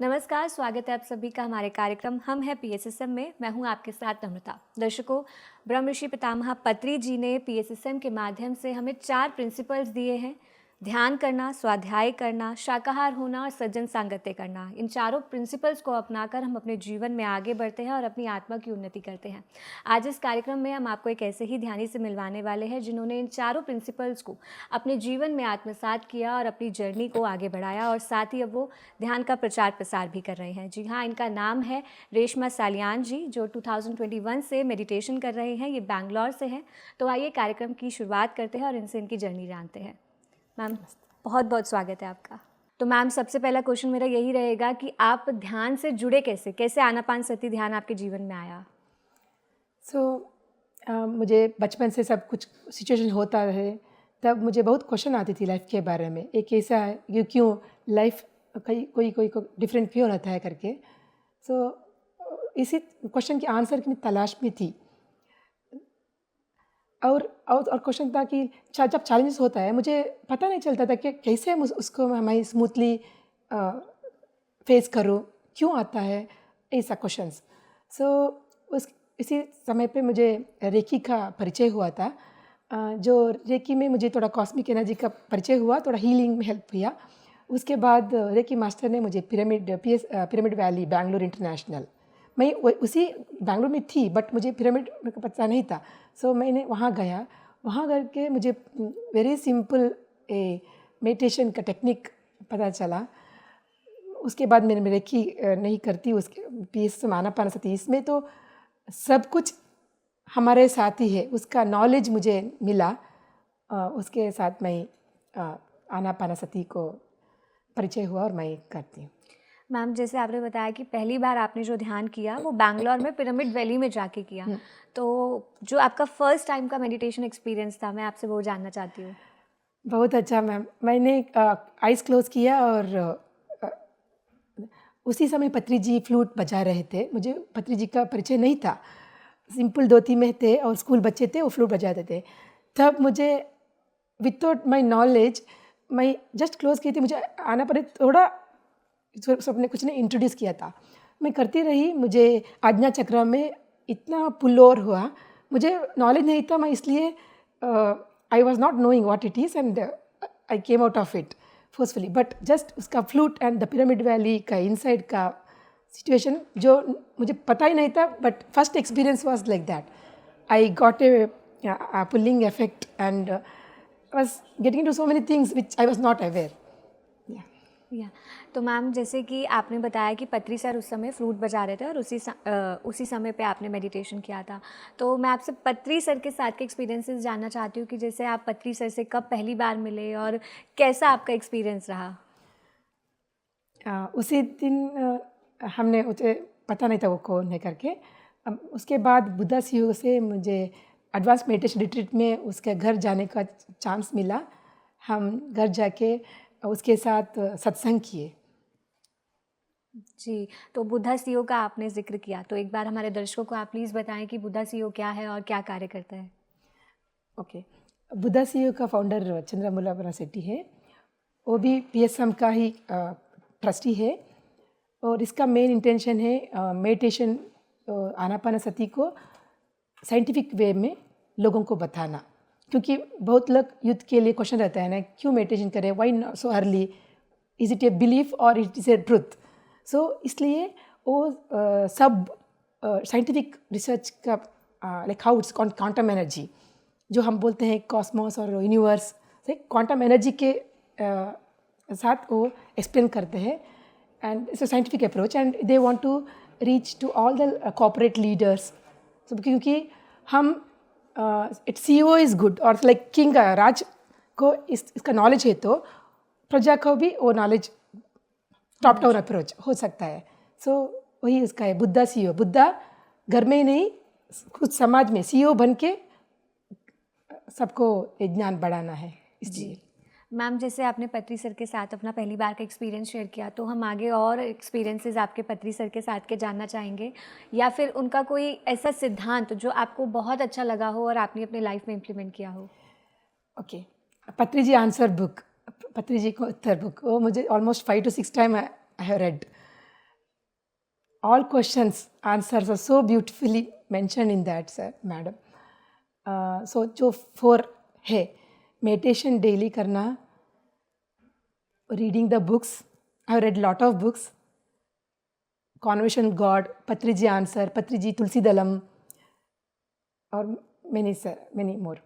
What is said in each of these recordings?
नमस्कार, स्वागत है आप सभी का हमारे कार्यक्रम हम हैं पीएसएसएम में। मैं हूं आपके साथ नम्रता। दर्शकों, ब्रह्म ऋषि पितामह पत्री जी ने पीएसएसएम के माध्यम से हमें 4 प्रिंसिपल्स दिए हैं। ध्यान करना, स्वाध्याय करना, शाकाहार होना और सज्जन सांगत्य करना। इन चारों प्रिंसिपल्स को अपनाकर हम अपने जीवन में आगे बढ़ते हैं और अपनी आत्मा की उन्नति करते हैं। आज इस कार्यक्रम में हम आपको एक ऐसे ही ध्यानी से मिलवाने वाले हैं जिन्होंने इन चारों प्रिंसिपल्स को अपने जीवन में आत्मसात किया और अपनी जर्नी को आगे बढ़ाया, और साथ ही अब वो ध्यान का प्रचार प्रसार भी कर रहे हैं। जी हाँ, इनका नाम है रेशमा सालियान जी, जो 2021 से मेडिटेशन कर रहे हैं। ये बैंगलोर से हैं। तो आइए कार्यक्रम की शुरुआत करते हैं और इनसे इनकी जर्नी जानते हैं। मैम, बहुत बहुत स्वागत है आपका। तो मैम, सबसे पहला क्वेश्चन मेरा यही रहेगा कि आप ध्यान से जुड़े कैसे? कैसे आनापानसति ध्यान आपके जीवन में आया? मुझे बचपन से सब कुछ सिचुएशन होता रहे, तब मुझे बहुत क्वेश्चन आती थी लाइफ के बारे में। एक ऐसा है कि क्यों लाइफ कोई को डिफरेंट क्यों रहता है करके। इसी क्वेश्चन के आंसर की मैं तलाश में थी। और क्वेश्चन था कि जब चैलेंजेस होता है, मुझे पता नहीं चलता था कि कैसे हम उसको मैं स्मूथली फेस करूँ, क्यों आता है ऐसा क्वेश्चंस। इसी समय पे मुझे रेकी का परिचय हुआ था। जो रेकी में मुझे थोड़ा कॉस्मिक एनर्जी का परिचय हुआ, थोड़ा हीलिंग में हेल्प किया। उसके बाद रेकी मास्टर ने मुझे पिरामिड वैली बैंगलोर इंटरनेशनल, मैं उसी बैंगलोर में थी, बट मुझे पिरामिड का पता नहीं था। मैंने वहाँ गया। वहाँ करके मुझे वेरी सिंपल मेडिटेशन का टेक्निक पता चला। उसके बाद मैंने रेकी नहीं करती, उसके पीएस आनापानसति, इसमें तो सब कुछ हमारे साथ ही है, उसका नॉलेज मुझे मिला। उसके साथ मैं आनापानसति को परिचय हुआ और मैं करती हूँ। मैम, जैसे आपने बताया कि पहली बार आपने जो ध्यान किया वो बैंगलोर में पिरामिड वैली में जाके किया, तो जो आपका फर्स्ट टाइम का मेडिटेशन एक्सपीरियंस था, मैं आपसे वो जानना चाहती हूँ। बहुत अच्छा मैम। मैंने आइज़ क्लोज किया और उसी समय पत्री जी फ्लूट बजा रहे थे। मुझे पत्री जी का परिचय नहीं था, सिंपल धोती में थे और स्कूल बच्चे थे, वो फ्लूट बजाते थे। तब मुझे विदाउट माय नॉलेज मैं जस्ट क्लोज की थी, मुझे आना पड़े थोड़ा, सबने कुछ ने इंट्रोड्यूस किया था, मैं करती रही। मुझे आज्ञा चक्र में इतना पुल ओवर हुआ, मुझे नॉलेज नहीं था, मैं इसलिए I was not knowing what it is and I came out of it forcefully. But just उसका flute and the Pyramid Valley का इनसाइड का सिचुएशन जो मुझे पता ही नहीं था, but first experience was like that. I got a pulling effect and was getting into so many things which I was not aware. या तो मैम, जैसे कि आपने बताया कि पत्री सर उस समय फ्लूट बजा रहे थे और उसी समय पे आपने मेडिटेशन किया था, तो मैं आपसे पत्री सर के साथ के एक्सपीरियंसेस जानना चाहती हूँ कि जैसे आप पत्री सर से कब पहली बार मिले और कैसा आपका एक्सपीरियंस रहा? उसी दिन हमने, मुझे पता नहीं था वो कौन है करके। उसके बाद बुद्धा सीईओ से मुझे एडवांस मेडिटेशन रिट्रीट में उसके घर जाने का चांस मिला। हम घर जाके उसके साथ सत्संग किए। जी, तो बुद्धा सीईओ का आपने जिक्र किया, तो एक बार हमारे दर्शकों को आप प्लीज़ बताएं कि बुद्धा सीईओ क्या है और क्या कार्य करता है। ओके, बुद्धा सीईओ का फाउंडर चंद्रमौला सेट्टी है। वो भी पीएसएम का ही ट्रस्टी है, और इसका मेन इंटेंशन है मेडिटेशन, आनापानसति को साइंटिफिक वे में लोगों को बताना। क्योंकि बहुत लोग युद्ध के लिए क्वेश्चन रहता है ना, क्यों मेडिटेशन करें, why not so early, is it a belief और इट इज़ ए ट्रुथ। इसलिए वो सब साइंटिफिक रिसर्च का like how it's quantum energy, जो हम बोलते हैं कॉस्मोस और यूनिवर्स से, क्वांटम एनर्जी के साथ वो एक्सप्लेन करते हैं। And it's a scientific approach and they want to reach to all the corporate leaders. क्योंकि हम इट सीईओ इज़ गुड, और लाइक किंग राज को इसका नॉलेज है, तो प्रजा को भी वो नॉलेज टॉप डाउन अप्रोच हो सकता है। वही उसका है बुद्धा सीईओ। बुद्धा घर में ही नहीं, खुद समाज में सीईओ बन के सबको ज्ञान बढ़ाना है, इसलिए। मैम, जैसे आपने पत्री सर के साथ अपना पहली बार का एक्सपीरियंस शेयर किया, तो हम आगे और एक्सपीरियंसेस आपके पत्री सर के साथ के जानना चाहेंगे, या फिर उनका कोई ऐसा सिद्धांत जो आपको बहुत अच्छा लगा हो और आपने अपने लाइफ में इम्प्लीमेंट किया हो। ओके, पत्री जी को उत्तर बुक, वो मुझे almost 5 to 6 time I have read. all questions answers are so beautifully mentioned in that, sir, madam. So जो 4 है, meditation daily करना, reading the books, I have read lot of books, Conversation with God, Patriji Answer, Patriji Tulsi Dalam, और many more.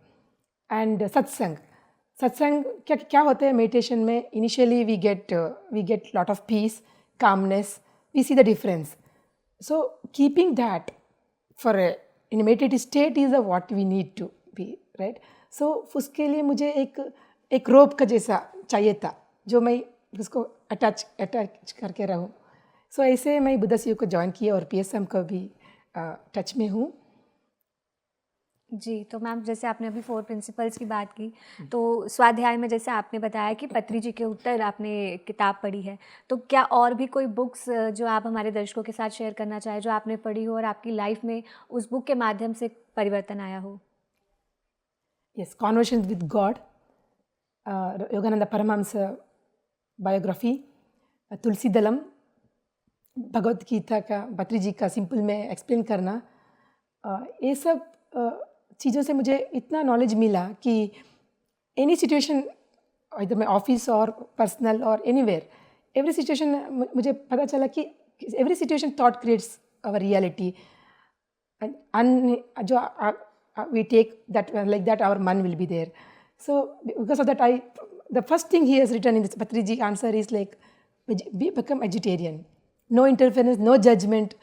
And satsang क्या होता है meditation में? Initially we get lot of peace, calmness, we see the difference. So keeping that for in meditative state is what we need to be, right. So उसके लिए मुझे एक रोप का जैसा चाहिए था जो मैं उसको अटैच करके रहूँ. सो ऐसे मैं बुद्धा सीयू को ज्वाइन किया और PSM को भी टच में हूँ. जी, तो मैम जैसे आपने अभी 4 प्रिंसिपल्स की बात की, तो स्वाध्याय में जैसे आपने बताया कि पत्री जी के उत्तर आपने किताब पढ़ी है, तो क्या और भी कोई बुक्स जो आप हमारे दर्शकों के साथ शेयर करना चाहें जो आपने पढ़ी हो और आपकी लाइफ में उस बुक के माध्यम से परिवर्तन आया हो? Yes, conversation with God, Yogananda Paramahansa biography, Tulsi Dalam, Bhagavad Gita का पत्री जी का सिंपल में एक्सप्लेन करना, ये सब चीज़ों से मुझे इतना नॉलेज मिला कि एनी सिचुएशन, इधर मैं ऑफिस और पर्सनल और एनीवेयर, एवरी सिचुएशन मुझे पता चला कि every situation thought creates our reality. जो we take that like that our mann will be there. So because of that I the first thing he has written in this Patri ji answer is like become vegetarian, no interference, no judgment.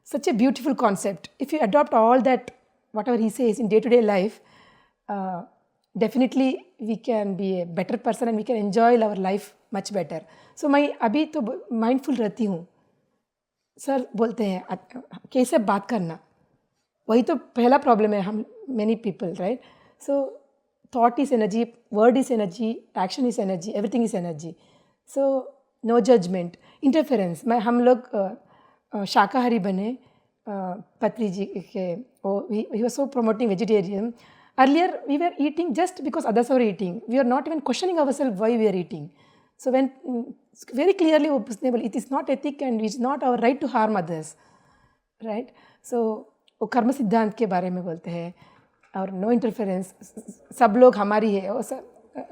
Such a beautiful concept. If you adopt all that, whatever he says in day-to-day life, definitely we can be a better person and we can enjoy our life much better. So मैं अभी तो mindful रहती हूँ. Sir बोलते हैं कैसे बात करना, वही तो पहला प्रॉब्लम है हम many people, right? So thought is energy, word is energy, action is energy, everything is energy. So no judgement, interference. मैं हम लोग शाकाहारी बने पत्री जी के, he was so promoting vegetarian. Earlier we were eating just because others are eating, we are not even questioning ourself why we are eating. So when very clearly वो बोले it is not ethic and it is not our right to harm others, right. So वो कर्म सिद्धांत के बारे में बोलते हैं और नो इंटरफेरेंस, सब लोग हमारी है,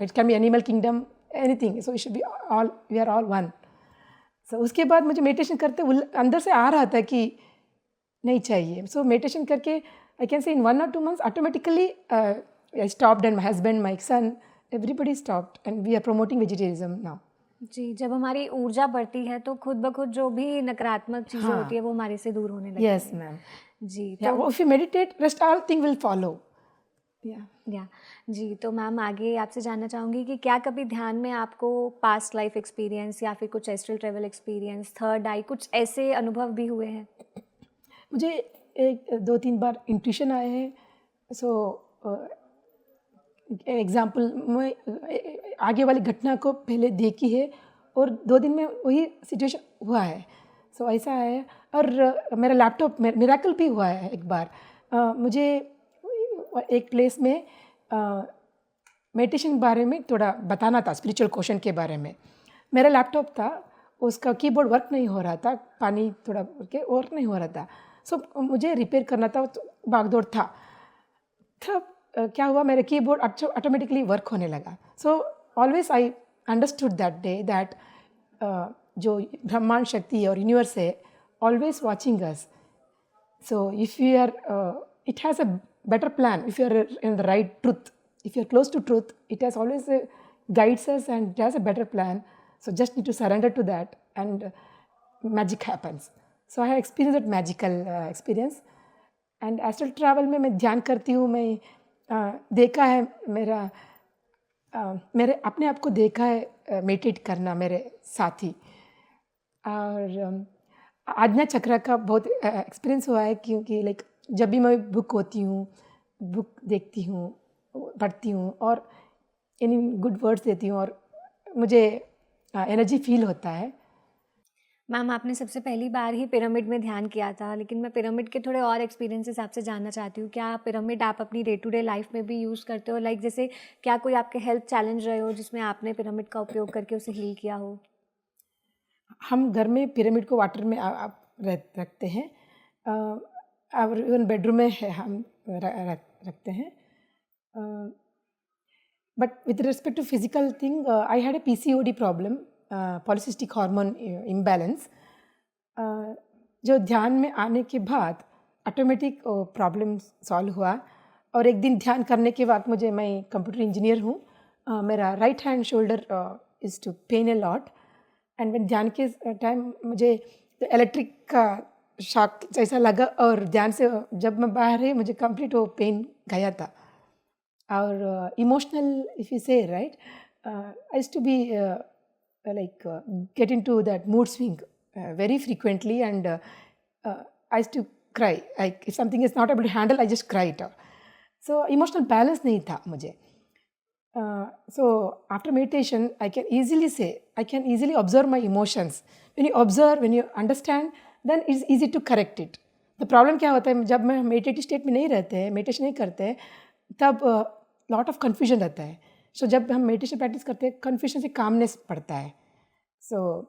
it can be animal kingdom, anything. So it should be all, we are all one. So उसके बाद मुझे मेडिटेशन करते अंदर से आ रहा था कि नहीं चाहिए. सो मेडिटेशन करके I can say in 1 or 2 months automatically I stopped and my husband, my son, everybody stopped and we are promoting vegetarianism now. जी, जब हमारी ऊर्जा बढ़ती है तो खुद ब खुद जो भी नकारात्मक चीज़ें होती है वो हमारे से दूर होने लगती है. Yes ma'am. जी, तो if you meditate rest all thing will follow. या जी, तो मैम आगे आपसे जानना चाहूँगी कि क्या कभी ध्यान में आपको पास्ट लाइफ एक्सपीरियंस या फिर कुछ एस्ट्रल ट्रैवल एक्सपीरियंस, थर्ड आई, कुछ ऐसे अनुभव भी हुए हैं? मुझे 1-2-3 बार इंट्यूशन आए हैं. सो एग्जाम्पल, मैं आगे वाली घटना को पहले देखी है और 2 दिन में वही सिचुएशन हुआ है. सो ऐसा है. और मेरा लैपटॉप मिरेकल भी हुआ है एक बार. मुझे एक प्लेस में मेडिटेशन बारे में थोड़ा बताना था, स्पिरिचुअल क्वेश्चन के बारे में. मेरा लैपटॉप था, उसका कीबोर्ड वर्क नहीं हो रहा था, पानी थोड़ा के वर्क नहीं हो रहा था. सो मुझे रिपेयर करना था, तो भागदौड़ था. तब क्या हुआ, मेरा कीबोर्ड ऑटोमेटिकली वर्क होने लगा. So always I understood that day that जो ब्रह्मांड शक्ति है और यूनिवर्स है, always watching us. So if you are, it has a better plan if you are in the right truth, if you are close to truth, it has always guides us and it has a better plan. So just need to surrender to that and magic happens. So I have experienced that magical experience. And astral travel में मैं ध्यान करती हूँ. मैं देखा है मेरे अपने आप को देखा है मेडिटेट करना मेरे साथी. और आज्ञा चक्र का बहुत एक्सपीरियंस हुआ है, क्योंकि लाइक जब भी मैं बुक होती हूँ, बुक देखती हूँ, पढ़ती हूँ और एनी गुड वर्ड्स देती हूँ और मुझे एनर्जी फील होता है. मैम आपने सबसे पहली बार ही पिरामिड में ध्यान किया था, लेकिन मैं पिरामिड के थोड़े और एक्सपीरियंसेस आपसे जानना चाहती हूँ. क्या पिरामिड आप अपनी डे टू डे लाइफ में भी यूज़ करते हो? लाइक जैसे क्या कोई आपके हेल्थ चैलेंज रहे हो जिसमें आपने पिरामिड का उपयोग करके उसे हील किया हो? हम घर में पिरामिड को वाटर में रखते हैं और इवन बेडरूम में हम रखते हैं. But with respect to physical thing, I had a PCOD problem, polycystic hormone imbalance. जो ध्यान में आने के बाद ऑटोमेटिक प्रॉब्लम सॉल्व हुआ. और एक दिन ध्यान करने के बाद मैं कंप्यूटर इंजीनियर हूँ, मेरा right hand shoulder is to pain a lot. And when ध्यान के टाइम मुझे इलेक्ट्रिक का शॉक जैसा लगा और ध्यान से जब मैं बाहर है मुझे कंप्लीट वो पेन गया था. और emotional if you say right, I used to be like get into that mood swing very frequently, and I used to cry. Like if something is not able to handle, I just cry it out. So emotional balance नहीं था मुझे. So after meditation, I can easily observe my emotions. When you observe, when you understand, then it's easy to correct it. The problem क्या होता है, जब मैं meditative state में नहीं रहते हैं, meditation नहीं करते हैं, तब lot of confusion रहता है. So जब हम meditation practice करते हैं, confusion से calmness पड़ता है. So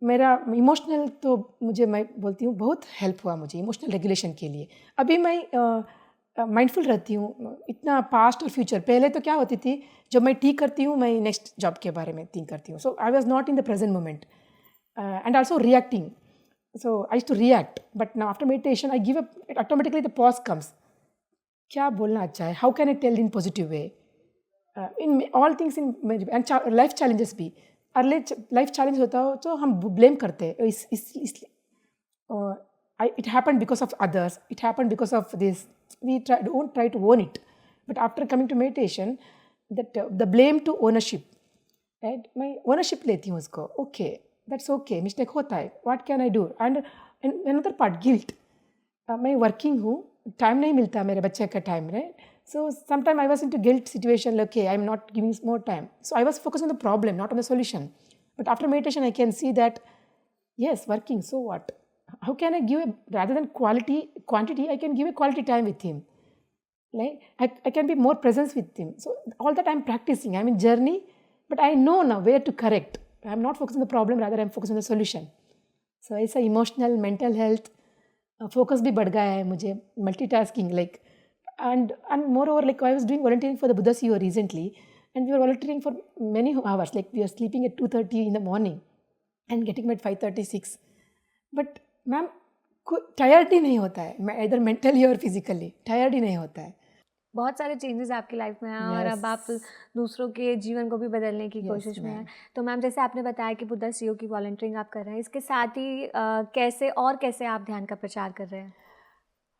मेरा इमोशनल तो मैं बोलती हूँ बहुत हेल्प हुआ मुझे इमोशनल रेगुलेशन के लिए. अभी मैं माइंडफुल रहती हूँ, इतना पास्ट और फ्यूचर. पहले तो क्या होती थी, जब मैं ठीक करती हूँ मैं नेक्स्ट जॉब के बारे में थिंक करती हूँ. So I was not in the present moment and also reacting. So I used to react, but now after meditation I give up, automatically the pause comes. क्या बोलना अच्छा है, how can I tell in positive way, in all things in and life challenges भी. Early life challenge होता हो तो हम blame करते हैं, it happen because of others, it happen because of this, we don't try to own it. But after coming to meditation, that the blame to ownership, right? मैं ownership लेती हूँ उसको. Okay, that's okay, mistake होता है, what can I do? And another part, guilt. मैं working हूँ, time नहीं मिलता मेरे बच्चे का time, right? So sometime I was into guilt situation, like, okay, I'm not giving more time. So I was focused on the problem, not on the solution. But after meditation, I can see that, yes, working, so what? How can I give rather than quantity, I can give a quality time with him. Like I can be more presence with him. So all that I'm practicing, I'm in journey, but I know now where to correct. I'm not focused on the problem, rather I'm focused on the solution. So it's a emotional, mental health, focus भी बढ़ गया है मुझे, multitasking like, and moreover like I was doing volunteering for the Buddha CEO recently, and we were volunteering for many hours, like we are sleeping at 2:30 in the morning and getting up at 5:36. But ma'am tired ही नहीं होता है, मैं इधर mentally और physically tired ही नहीं होता है. बहुत सारे चेंजेस आपकी लाइफ में हैं और अब आप दूसरों के जीवन को भी बदलने की कोशिश में हैं. तो मैम जैसे आपने बताया कि बुद्धा सीओ की वॉलंटियरिंग आप कर रहे हैं, इसके साथ ही कैसे आप ध्यान का प्रचार कर रहे हैं?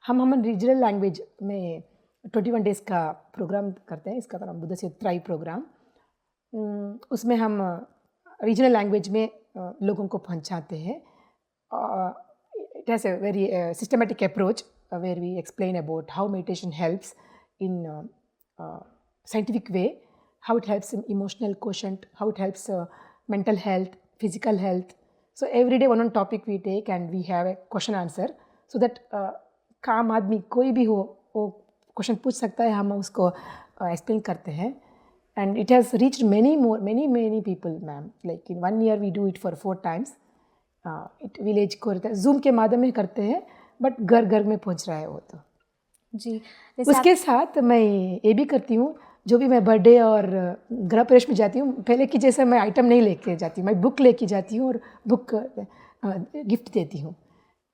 हम रीजनल लैंग्वेज में 21 डेज़ का प्रोग्राम करते हैं, इसका नाम बुद्धा सीओ थ्राइव प्रोग्राम. उसमें हम रीजनल लैंग्वेज में लोगों को पहुँचाते हैं. It has a very systematic approach where we explain about how meditation helps in scientific way, how it helps in emotional quotient, how it helps mental health, physical health. So every day one topic we take and we have a question answer, so that काम आदमी कोई भी हो वो question पूछ सकता है, हम उसको explain करते हैं. And it has reached many people, ma'am. Like in 1 year we do it for 4 times. Village को रहता है, जूम के माध्यम में करते हैं, बट घर घर में पहुंच रहा है वो तो जी. उसके साथ मैं ये भी करती हूँ, जो भी मैं बर्थडे और गृह प्रवेश में जाती हूँ, पहले की जैसे मैं आइटम नहीं लेके जाती हूँ, मैं बुक लेके जाती हूँ और बुक गिफ्ट देती हूँ.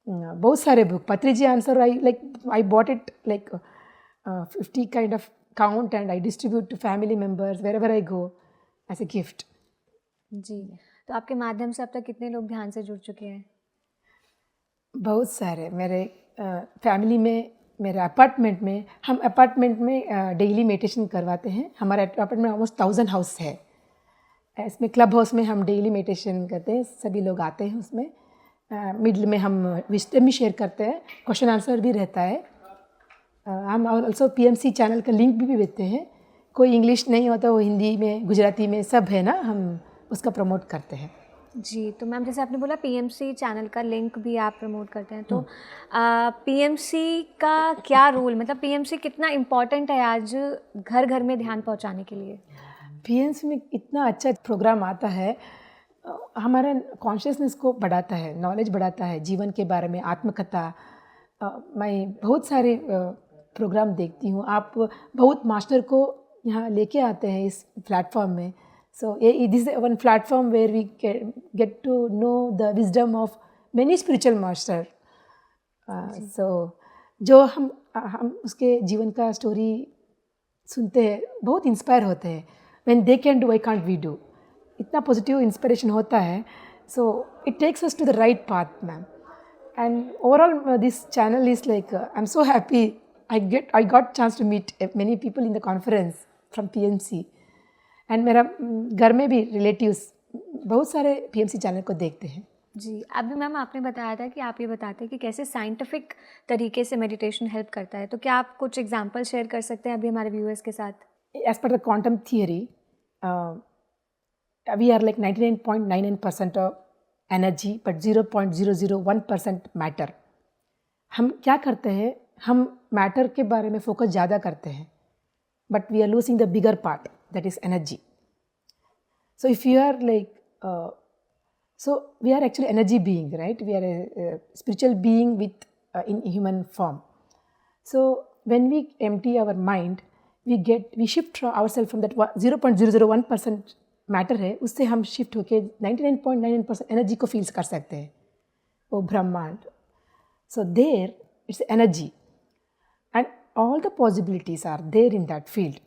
बहुत सारे book, Patri ji answer, I bought it like 50 kind of count and I distribute to family members wherever I go as a gift. जी. तो आपके माध्यम से अब तक कितने लोग ध्यान से जुड़ चुके हैं? बहुत सारे. मेरे फैमिली में, मेरे अपार्टमेंट में डेली मेडिटेशन करवाते हैं. हमारे अपार्टमेंट में ऑलमोस्ट 1000 हाउस है. इसमें क्लब हाउस में हम डेली मेडिटेशन करते हैं, सभी लोग आते हैं उसमें. मिडल में हम विजडम भी शेयर करते हैं, क्वेश्चन आंसर भी रहता है. हम ऑल्सो PMC चैनल का लिंक भी देते हैं. कोई इंग्लिश नहीं होता, वो हिंदी में, गुजराती में सब है ना, हम उसका प्रमोट करते हैं. जी. तो मैम जैसे आपने बोला PMC चैनल का लिंक भी आप प्रमोट करते हैं, तो PMC का क्या रोल, मतलब PMC कितना इम्पोर्टेंट है आज घर घर में ध्यान पहुंचाने के लिए? PMC में इतना अच्छा प्रोग्राम आता है. हमारा कॉन्शियसनेस को बढ़ाता है, नॉलेज बढ़ाता है जीवन के बारे में, आत्मकथा। मैं बहुत सारे प्रोग्राम देखती हूँ, आप बहुत मास्टर को यहाँ लेके आते हैं इस प्लेटफॉर्म में। सो ये this is one platform where we get to know the wisdom of many spiritual master. So जो हम उसके जीवन का स्टोरी सुनते हैं, बहुत इंस्पायर होते हैं। When they can do, why can't we do? इतना पॉजिटिव इंस्पिरेशन होता है। So it takes us to the right path, ma'am. And overall this channel is like, I am so happy I got chance to meet many people in the conference from PMC. And मेरा घर में भी relatives बहुत सारे PMC channel को देखते हैं। जी, अभी मैम आपने बताया था कि आप ये बताते हैं कि कैसे साइंटिफिक तरीके से मेडिटेशन हेल्प करता है, तो क्या आप कुछ एग्जांपल शेयर कर सकते हैं अभी हमारे व्यूअर्स के साथ? As per the quantum theory, we are like 99.99% of energy but 0.001% matter. हम क्या करते हैं, हम मैटर के बारे में फोकस ज़्यादा करते हैं, but we are losing the bigger part, that is energy. So if you are like, so we are actually energy being, right? We are a spiritual being with in human form. So when we empty our mind, we shift ourselves from that 0.001% matter है, उससे हम shift होके 99.99% energy को feel कर सकते हैं, वो ब्रह्मांड। So there it's energy and all the possibilities are there in that field.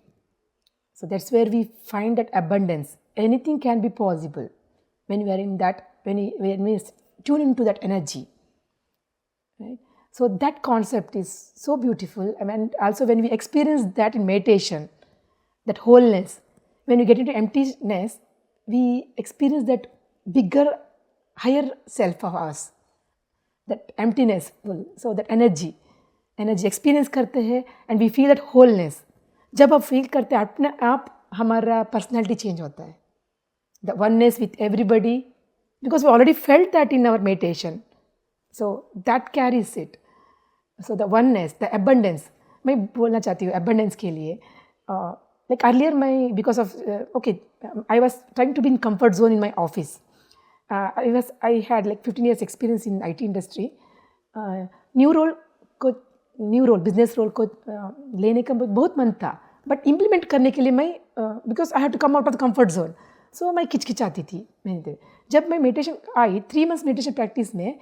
So that's where we find that abundance. Anything can be possible when we are in that, when we tune into that energy, right? So that concept is so beautiful. And also when we experience that in meditation, that wholeness, when we get into emptiness, we experience that bigger, higher self of us, that emptiness, so that energy experience करते हैं and we feel that wholeness. जब आप feel करते हैं अपने आप, हमारा personality change होता है, the oneness with everybody, because we already felt that in our meditation. So that carries it. So the oneness, the abundance, मैं बोलना चाहती हूँ abundance के लिए। Like earlier मैं, because of I was trying to be in comfort zone in my office. I had like 15 years experience in IT industry. New role business role को लेने का बहुत मन था, but implement करने के लिए मैं because I had to come out of the comfort zone. So मैं खिचखिचाती थी। जब मैं meditation I, 3 months meditation practice में,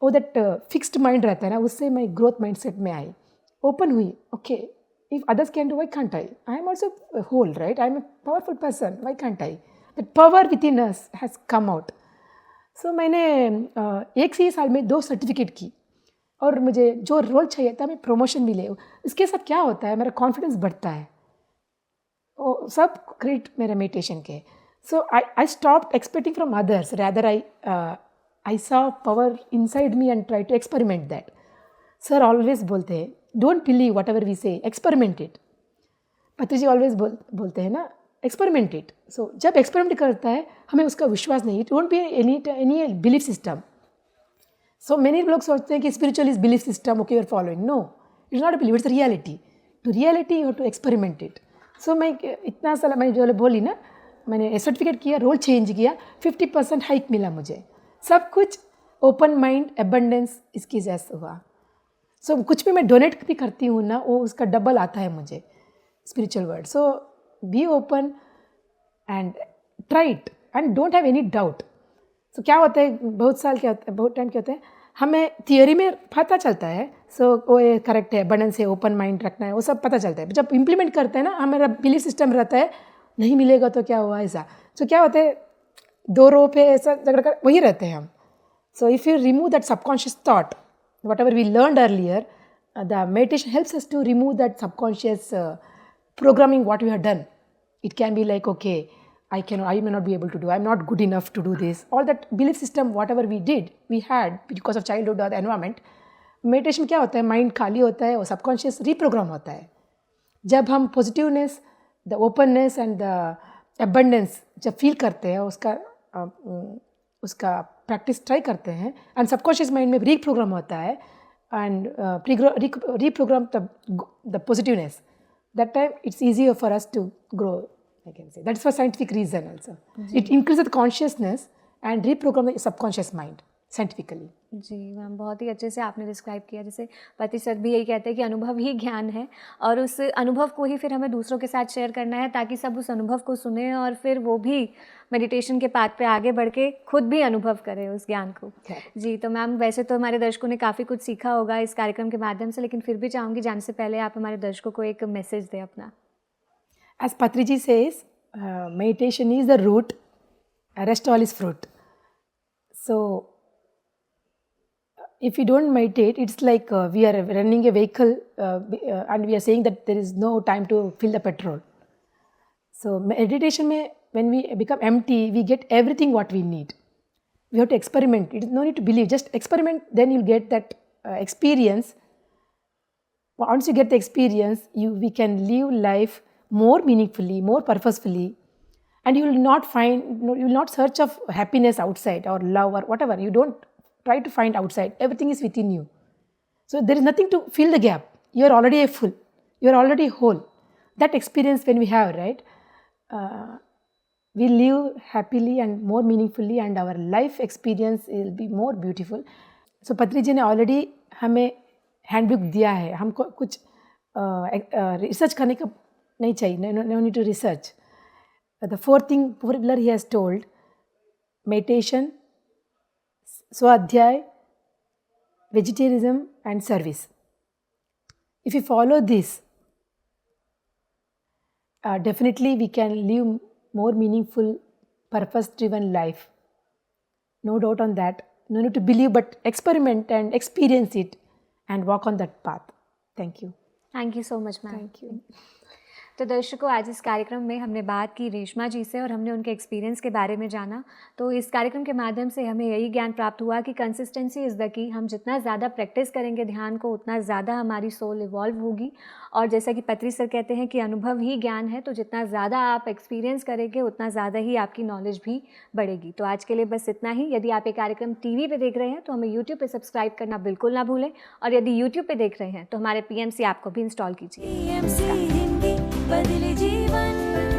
वो दैट फिक्स्ड माइंड रहता है ना, उससे मैं ग्रोथ माइंड सेट में आई, ओपन हुई। Okay, if others can do, why can't I? I am also whole, right? I am a powerful person, why can't I? That power within us has come out. So मैंने 1 ही साल में 2 certificate की, और मुझे जो role चाहिए था, मैं प्रमोशन मिले। इसके साथ क्या होता है, मेरा कॉन्फिडेंस बढ़ता है, वो सब क्रेडिट मेरे मेडिटेशन के। So I stopped expecting from others. Rather, I saw power inside me and tried to experiment that. Sir always बोलते हैं, don't believe whatever we say, experiment it. पत्रिजी always बोलते हैं ना, experiment it. So जब experiment करता है, हमें उसका विश्वास नहीं, it won't be any belief system. So many लोग सोचते हैं कि spiritual is belief system, okay, you're following. No, it's not a belief, it's a reality. To reality, you have to experiment it. So मैं इतना साल, मैं जो बोली ना, मैंने सर्टिफिकेट किया, रोल चेंज किया, 50% हाइक मिला मुझे, सब कुछ ओपन माइंड, एबंडेंस इसकी जैसे हुआ। सो कुछ भी मैं डोनेट भी करती हूँ ना, वो उसका डबल आता है मुझे, spiritual word. So be open and try it and don't have any doubt. So क्या होता है, बहुत टाइम क्या होता है, हमें थियोरी में पता चलता है, सो वो ये करेक्ट है, एबंडेंस है, ओपन माइंड रखना है, वो सब पता चलता है। जब इम्प्लीमेंट करते हैं ना, हमारा बिलीफ सिस्टम रहता है, नहीं मिलेगा तो क्या हुआ, ऐसा। सो क्या होता है, 2 रो पे ऐसा झगड़ कर वही रहते हैं हम। So if you remove that subconscious thought, whatever we learned earlier, the meditation helps us to remove that subconscious programming what we have done. It can be like, okay, I may not be able to do, I'm not good enough to do this. All that belief system, whatever we had because of childhood or the environment. Meditation क्या होता है, mind खाली होता है, वो subconscious reprogram होता है। जब हम positiveness, the openness and the abundance जब फील करते हैं, उसका प्रैक्टिस ट्राई करते हैं, एंड सबकॉन्शियस माइंड में रीप्रोग्राम होता है, and reprogram the positiveness, that time it's easier for us to grow, I can say. That's for scientific reason also. It increases the consciousness and reprogram the subconscious mind scientifically. जी ma'am, बहुत ही अच्छे से आपने describe किया। जैसे पति sir भी यही कहते हैं कि अनुभव ही ज्ञान है और उस अनुभव को ही फिर हमें दूसरों के साथ शेयर करना है ताकि सब उस अनुभव को सुने और फिर वो भी मेडिटेशन के पाथ पे आगे बढ़ के खुद भी अनुभव करें उस ज्ञान को। जी तो मैम, वैसे तो हमारे दर्शकों ने काफ़ी कुछ सीखा होगा इस कार्यक्रम के माध्यम से, लेकिन फिर भी चाहूँगी जाने से पहले आप हमारे दर्शकों को एक मैसेज दें अपना। As Patriji says, meditation is the root, rest all is fruit. So if we don't meditate, it's like we are running a vehicle and we are saying that there is no time to fill the petrol. So meditation mein, when we become empty, we get everything what we need. We have to experiment. It is no need to believe, just experiment, then you'll get that experience. Once you get the experience, we can live life more meaningfully, more purposefully, and you will not search of happiness outside or love or whatever. You don't try to find outside. Everything is within you. So there is nothing to fill the gap. You are already full. You are already whole. That experience when we have, right, we live happily and more meaningfully, and our life experience will be more beautiful. So पत्री जी ने already हमें handbook दिया है, हमको कुछ research करने का नहीं चाहिए, no need to research. The fourth pillar he has told, meditation, Swadhyay, vegetarianism and service. If we follow this, definitely we can live more meaningful, purpose-driven life. No doubt on that. No need to believe, but experiment and experience it and walk on that path. Thank you. Thank you so much, ma'am. Thank you. तो दर्शकों, आज इस कार्यक्रम में हमने बात की रेशमा जी से और हमने उनके एक्सपीरियंस के बारे में जाना। तो इस कार्यक्रम के माध्यम से हमें यही ज्ञान प्राप्त हुआ कि कंसिस्टेंसी इज़ द की। हम जितना ज़्यादा प्रैक्टिस करेंगे ध्यान को, उतना ज़्यादा हमारी सोल इवॉल्व होगी। और जैसा कि पत्री सर कहते हैं कि अनुभव ही ज्ञान है, तो जितना ज़्यादा आप एक्सपीरियंस करेंगे उतना ज़्यादा ही आपकी नॉलेज भी बढ़ेगी। तो आज के लिए बस इतना ही। यदि आप ये कार्यक्रम टीवी पे देख रहे हैं तो हमें यूट्यूब पे सब्सक्राइब करना बिल्कुल ना भूलें, और यदि यूट्यूब पे देख रहे हैं तो हमारे PMC ऐप को भी इंस्टॉल कीजिए। PMC हिंदी बदले जीवन।